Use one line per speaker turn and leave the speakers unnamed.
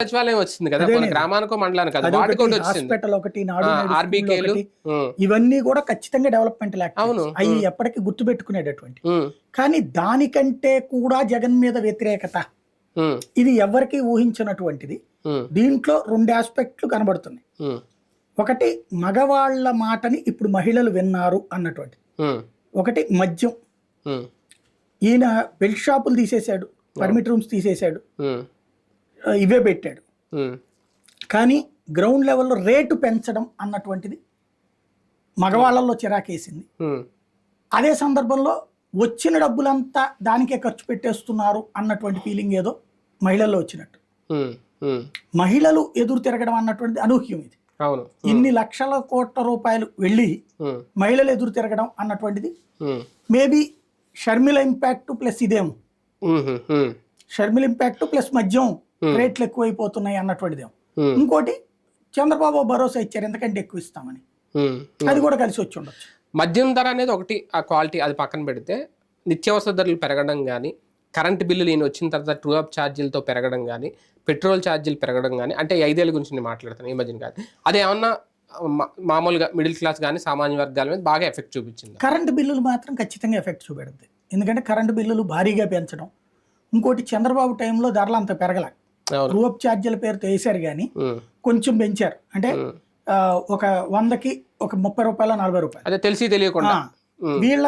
సచివాలయం వచ్చింది కదా, మన గ్రామానికో మండలానికి కదా, వాటికి ఒకటి వచ్చింది.
హాస్పిటల్ ఒకటి, నాడు నేడు
ఆర్బీకేలు,
ఒకటి, ఇవన్నీ కూడా ఖచ్చితంగా డెవలప్మెంట్ యాక్టివిటీస్ అవి ఎప్పటికీ గుర్తు పెట్టుకునేటటువంటి. కానీ దానికంటే కూడా జగన్ మీద వ్యతిరేకత ఇది ఎవరికి ఊహించినటువంటిది. దీంట్లో 2 ఆస్పెక్ట్లు కనబడుతున్నాయి. ఒకటి మగవాళ్ల మాటని ఇప్పుడు మహిళలు విన్నారు అన్నటువంటి, ఒకటి మద్యం. ఈయన బెల్ట్ షాపులు తీసేశాడు, పర్మిట్ రూమ్స్ తీసేశాడు, ఇవే పెట్టాడు. కానీ గ్రౌండ్ లెవెల్లో రేటు పెంచడం అన్నటువంటిది మగవాళ్ళల్లో చిరాకేసింది. అదే సందర్భంలో వచ్చిన డబ్బులంతా దానికే ఖర్చు పెట్టేస్తున్నారు అన్నటువంటి ఫీలింగ్ ఏదో మహిళల్లో వచ్చినట్టు. మహిళలు ఎదురు తిరగడం అన్నటువంటిది అనూహ్యం. ఇది ఇన్ని లక్షల కోట్ల రూపాయలు వెళ్ళి మహిళలు ఎదురు తిరగడం అన్నటువంటిది మేబీ షర్మిల ఇంపాక్ట్ ప్లస్ ఇదేమో, షర్మిల ఇంపాక్ట్ ప్లస్ మద్యం రేట్లు ఎక్కువైపోతున్నాయి అన్నటువంటిదేమో. ఇంకోటి చంద్రబాబు భరోసా ఇచ్చారు ఎందుకంటే ఎక్కువ ఇస్తామని, అది కూడా కలిసి వచ్చి ఉండొచ్చు.
మద్యం ధర అనేది ఒకటి, ఆ క్వాలిటీ అది పక్కన పెడితే నిత్యావసర ధరలు పెరగడం కానీ, కరెంటు బిల్లులు ఈయన వచ్చిన తర్వాత ట్రూ అప్ ఛార్జీలతో పెరగడం కానీ, పెట్రోల్ ఛార్జీలు పెరగడం కానీ, అంటే 5 ఏళ్ళ గురించి నేను మాట్లాడుతాను, ఈ మధ్యన కాదు, అది ఏమన్నా మామూలుగా మిడిల్ క్లాస్ కానీ సామాన్య వర్గాల మీద బాగా ఎఫెక్ట్ చూపించింది?
కరెంటు బిల్లులు మాత్రం ఖచ్చితంగా ఎఫెక్ట్ చూపెడుతుంది. ఎందుకంటే కరెంటు బిల్లులు భారీగా పెంచడం. ఇంకోటి చంద్రబాబు టైంలో ధరలు అంత పెరగలే, ట్రూ అప్ ఛార్జీల పేరుతో వేశారు కానీ కొంచెం పెంచారు. అంటే ఒక 100కి ఒక 30 రూపాయలు 40 రూపాయలు,
అదే తెలిసి తెలియకుండా.
వీళ్ళ